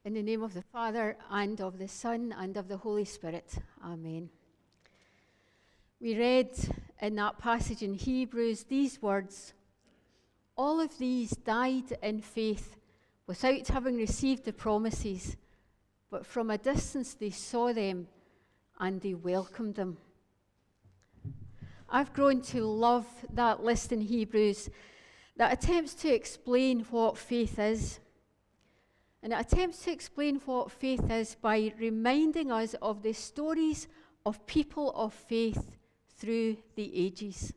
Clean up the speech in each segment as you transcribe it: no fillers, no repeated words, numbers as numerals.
In the name of the Father, and of the Son, and of the Holy Spirit. Amen. We read in that passage in Hebrews these words: all of these died in faith without having received the promises, but from a distance they saw them and they welcomed them. I've grown to love that list in Hebrews that attempts to explain what faith is. And it attempts to explain what faith is by reminding us of the stories of people of faith through the ages.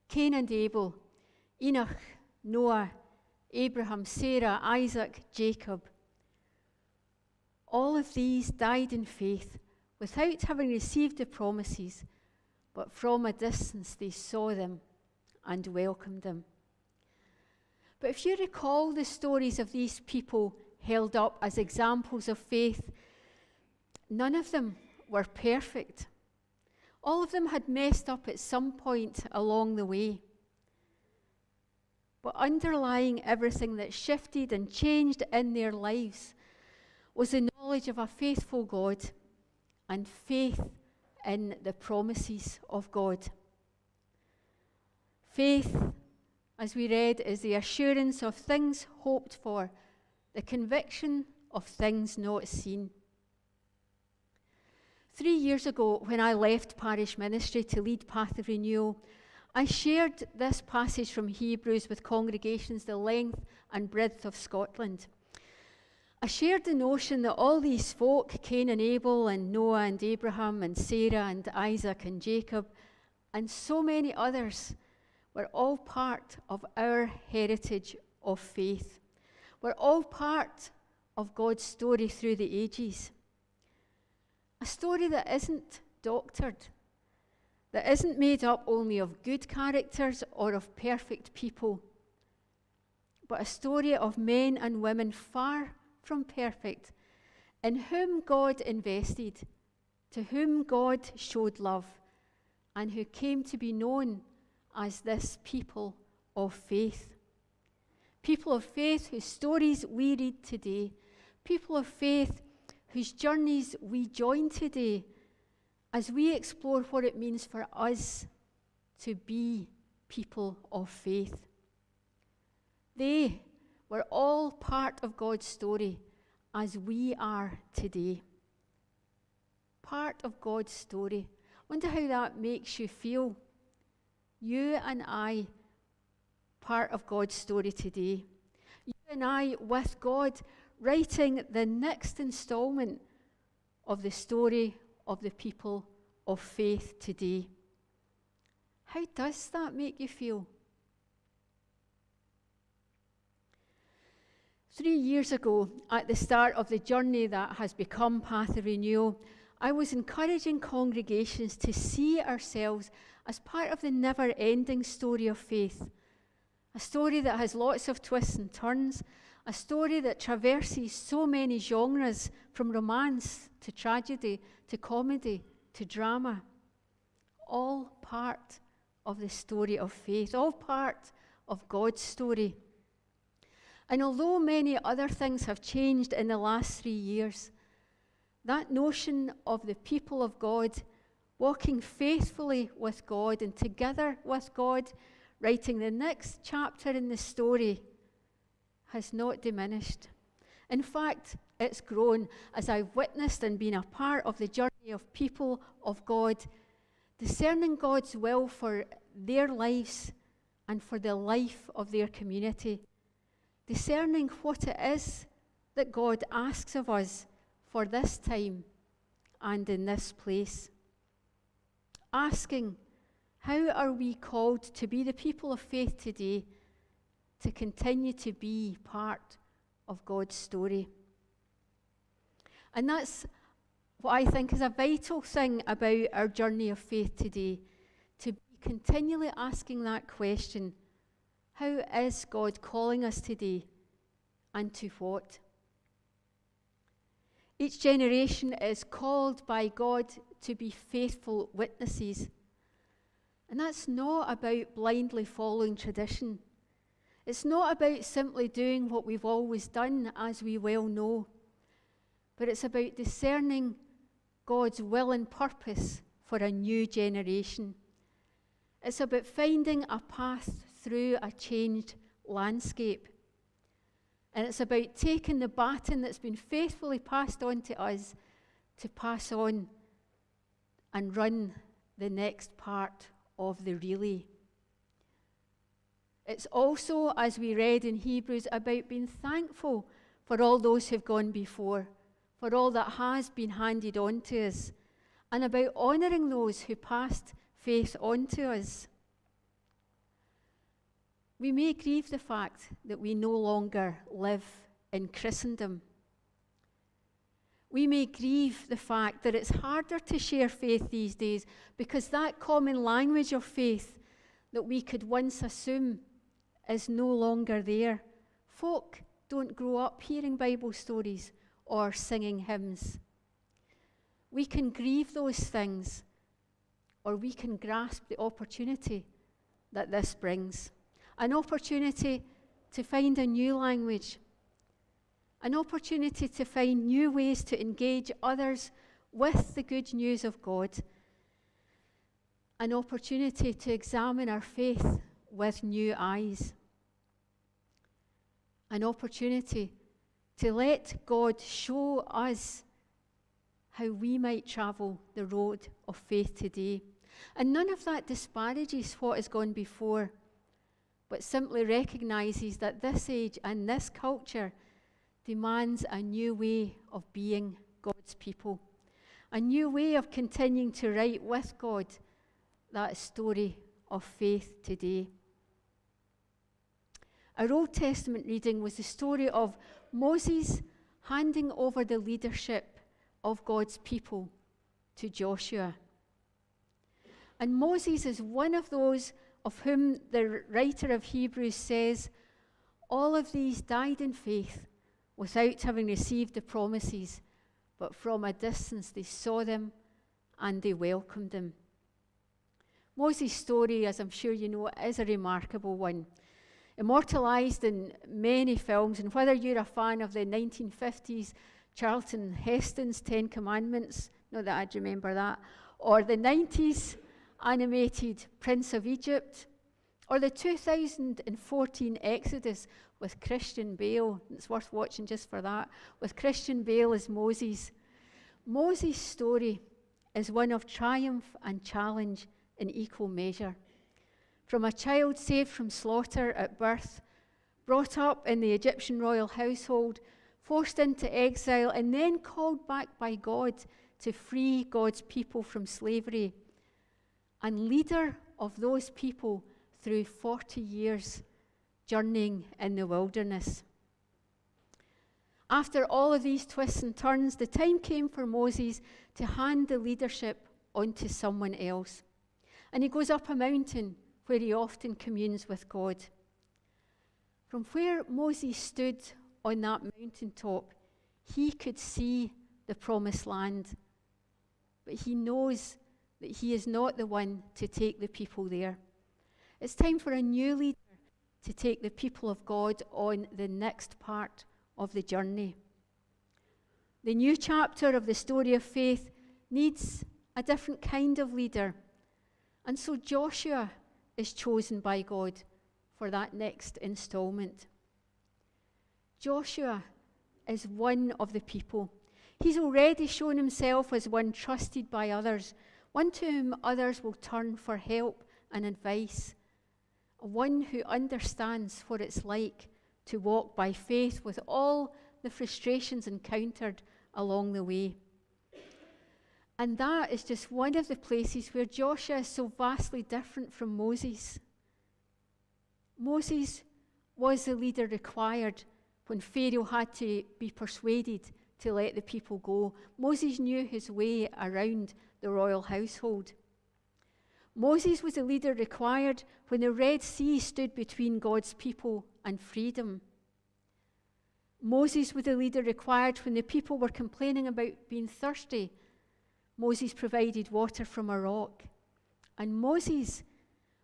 Cain and Abel, Enoch, Noah, Abraham, Sarah, Isaac, Jacob. All of these died in faith without having received the promises, but from a distance they saw them and welcomed them. But if you recall the stories of these people held up as examples of faith, none of them were perfect. All of them had messed up at some point along the way. But underlying everything that shifted and changed in their lives was the knowledge of a faithful God and faith in the promises of God. Faith, as we read, is the assurance of things hoped for, the conviction of things not seen. 3 years ago, when I left parish ministry to lead Path of Renewal, I shared this passage from Hebrews with congregations the length and breadth of Scotland. I shared the notion that all these folk, Cain and Abel and Noah and Abraham and Sarah and Isaac and Jacob and so many others, were all part of our heritage of faith. We're all part of God's story through the ages. A story that isn't doctored, that isn't made up only of good characters or of perfect people, but a story of men and women far from perfect, in whom God invested, to whom God showed love, and who came to be known as this people of faith. People of faith whose stories we read today. People of faith whose journeys we join today as we explore what it means for us to be people of faith. They were all part of God's story as we are today. Part of God's story. Wonder how that makes you feel. You and I, part of God's story today. You and I with God, writing the next installment of the story of the people of faith today. How does that make you feel? 3 years ago, at the start of the journey that has become Path of Renewal, I was encouraging congregations to see ourselves as part of the never-ending story of faith. A story that has lots of twists and turns, a story that traverses so many genres, from romance to tragedy to comedy to drama. All part of the story of faith, all part of God's story. And although many other things have changed in the last 3 years, that notion of the people of God walking faithfully with God and together with God, writing the next chapter in the story, has not diminished. In fact, it's grown as I've witnessed and been a part of the journey of people of God, discerning God's will for their lives and for the life of their community, discerning what it is that God asks of us for this time and in this place. Asking, how are we called to be the people of faith today, to continue to be part of God's story? And that's what I think is a vital thing about our journey of faith today, to be continually asking that question, how is God calling us today, and to what? Each generation is called by God to be faithful witnesses. And that's not about blindly following tradition. It's not about simply doing what we've always done, as we well know. but it's about discerning God's will and purpose for a new generation. It's about finding a path through a changed landscape. And it's about taking the baton that's been faithfully passed on to us to pass on and run the next part of the relay. It's also, as we read in Hebrews, about being thankful for all those who've gone before, for all that has been handed on to us, and about honouring those who passed faith on to us. We may grieve the fact that we no longer live in Christendom. We may grieve the fact that it's harder to share faith these days because that common language of faith that we could once assume is no longer there. Folk don't grow up hearing Bible stories or singing hymns. We can grieve those things, or we can grasp the opportunity that this brings. An opportunity to find a new language, an opportunity to find new ways to engage others with the good news of God, an opportunity to examine our faith with new eyes, an opportunity to let God show us how we might travel the road of faith today. And none of that disparages what has gone before, but simply recognizes that this age and this culture demands a new way of being God's people, a new way of continuing to write with God that story of faith today. Our Old Testament reading was the story of Moses handing over the leadership of God's people to Joshua. And Moses is one of those of whom the writer of Hebrews says, all of these died in faith without having received the promises, but from a distance they saw them and they welcomed them. Moses' story, as I'm sure you know, is a remarkable one. Immortalised in many films, and whether you're a fan of the 1950s Charlton Heston's 10 Commandments, not that I'd remember that, or the 90s animated Prince of Egypt, or the 2014 Exodus with Christian Bale, it's worth watching just for that, with Christian Bale as Moses. Moses' story is one of triumph and challenge in equal measure. From a child saved from slaughter at birth, brought up in the Egyptian royal household, forced into exile, and then called back by God to free God's people from slavery, and leader of those people through 40 years journeying in the wilderness. After all of these twists and turns, the time came for Moses to hand the leadership onto someone else. And he goes up a mountain where he often communes with God. From where Moses stood on that mountaintop, he could see the promised land. But he knows that he is not the one to take the people there. It's time for a new leader to take the people of God on the next part of the journey. The new chapter of the story of faith needs a different kind of leader. And so Joshua is chosen by God for that next installment. Joshua is one of the people. He's already shown himself as one trusted by others, one to whom others will turn for help and advice, one who understands what it's like to walk by faith with all the frustrations encountered along the way. And that is just one of the places where Joshua is so vastly different from Moses. Moses was the leader required when Pharaoh had to be persuaded to let the people go. Moses knew his way around the royal household. Moses was the leader required when the Red Sea stood between God's people and freedom. Moses was the leader required when the people were complaining about being thirsty. Moses provided water from a rock. And Moses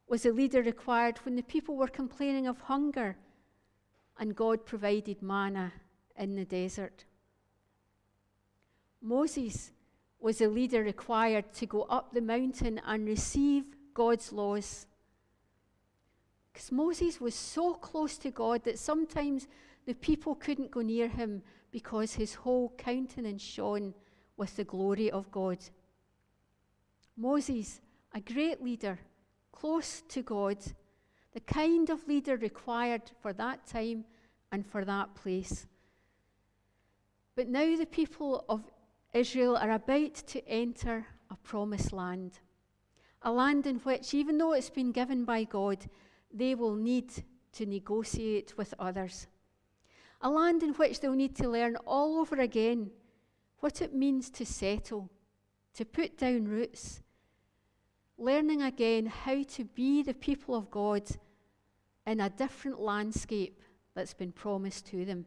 was the leader required when the people were complaining of hunger, and God provided manna in the desert. Moses was the leader required to go up the mountain and receive God's laws. Because Moses was so close to God that sometimes the people couldn't go near him because his whole countenance shone with the glory of God. Moses, a great leader, close to God, the kind of leader required for that time and for that place. But now the people of Israel are about to enter a promised land, a land in which, even though it's been given by God, they will need to negotiate with others. A land in which they'll need to learn all over again what it means to settle, to put down roots, learning again how to be the people of God in a different landscape that's been promised to them.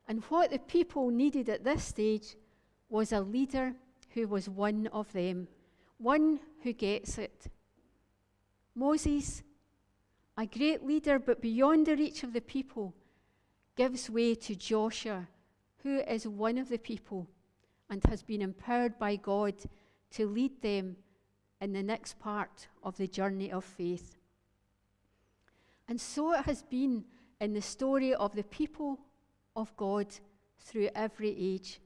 And what the people needed at this stage was a leader who was one of them, one who gets it. Moses, a great leader but beyond the reach of the people, gives way to Joshua, who is one of the people and has been empowered by God to lead them in the next part of the journey of faith. And so it has been in the story of the people of God through every age.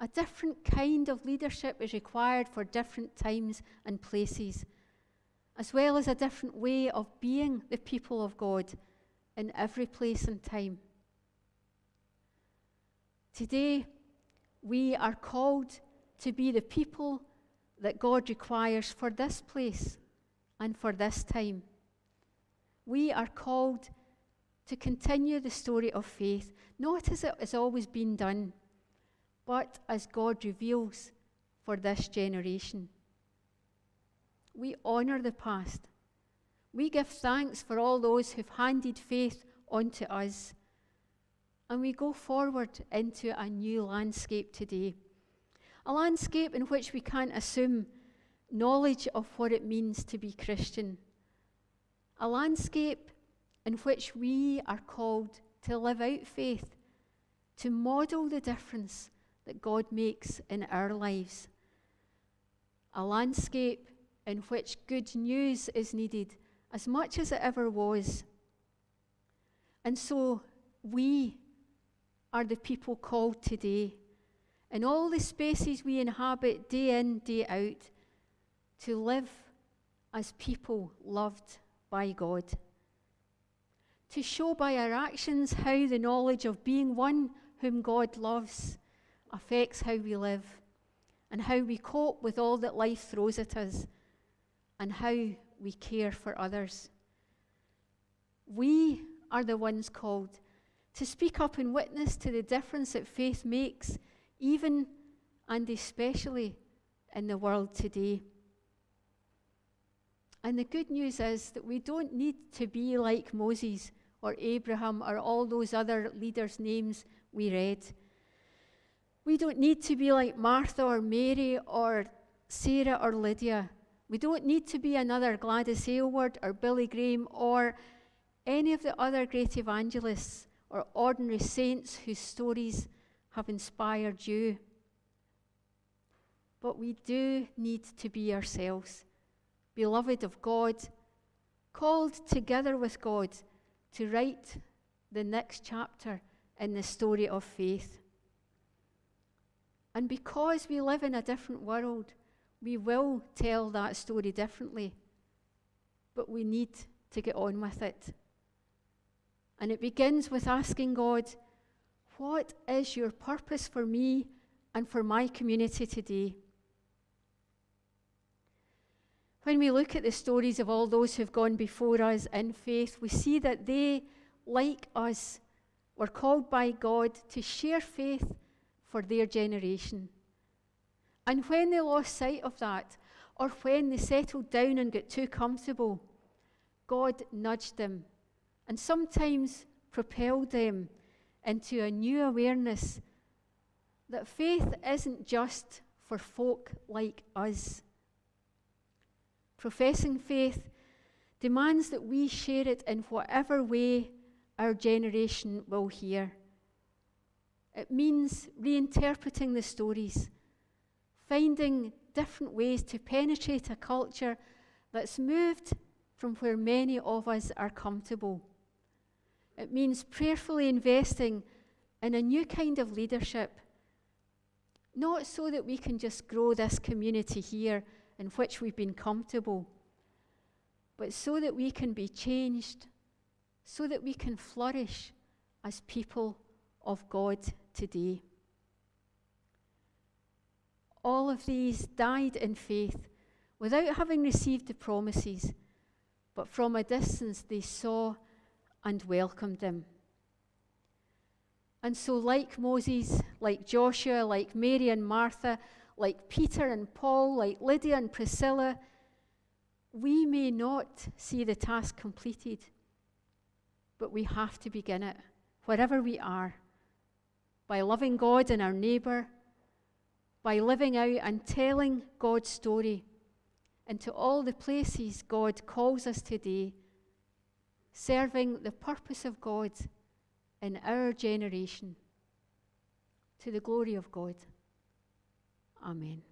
A different kind of leadership is required for different times and places, as well as a different way of being the people of God in every place and time. Today, we are called to be the people that God requires for this place and for this time. We are called to continue the story of faith, not as it has always been done, but as God reveals for this generation. We honor the past. We give thanks for all those who've handed faith onto us. And we go forward into a new landscape today. A landscape in which we can't assume knowledge of what it means to be Christian. A landscape in which we are called to live out faith, to model the difference that God makes in our lives. A landscape in which good news is needed as much as it ever was. And so we are the people called today, in all the spaces we inhabit day in, day out, to live as people loved by God. To show by our actions how the knowledge of being one whom God loves affects how we live and how we cope with all that life throws at us and how we care for others. We are the ones called to speak up and witness to the difference that faith makes, even and especially in the world today. And the good news is that we don't need to be like Moses or Abraham or all those other leaders' names we read. We don't need to be like Martha or Mary or Sarah or Lydia. We don't need to be another Gladys Aylward or Billy Graham or any of the other great evangelists or ordinary saints whose stories have inspired you. But we do need to be ourselves, beloved of God, called together with God to write the next chapter in the story of faith. And because we live in a different world, we will tell that story differently, but we need to get on with it. And it begins with asking God, what is your purpose for me and for my community today? When we look at the stories of all those who've gone before us in faith, we see that they, like us, were called by God to share faith for their generation. And when they lost sight of that, or when they settled down and got too comfortable, God nudged them and sometimes propelled them into a new awareness that faith isn't just for folk like us. Professing faith demands that we share it in whatever way our generation will hear. It means reinterpreting the stories, finding different ways to penetrate a culture that's moved from where many of us are comfortable. It means prayerfully investing in a new kind of leadership, not so that we can just grow this community here in which we've been comfortable, but so that we can be changed, so that we can flourish as people of God today. All of these died in faith without having received the promises, but from a distance they saw and welcomed them. And so, like Moses, like Joshua, like Mary and Martha, like Peter and Paul, like Lydia and Priscilla, we may not see the task completed, but we have to begin it, wherever we are, by loving God and our neighbour, by living out and telling God's story into all the places God calls us today, serving the purpose of God in our generation, to the glory of God. Amen.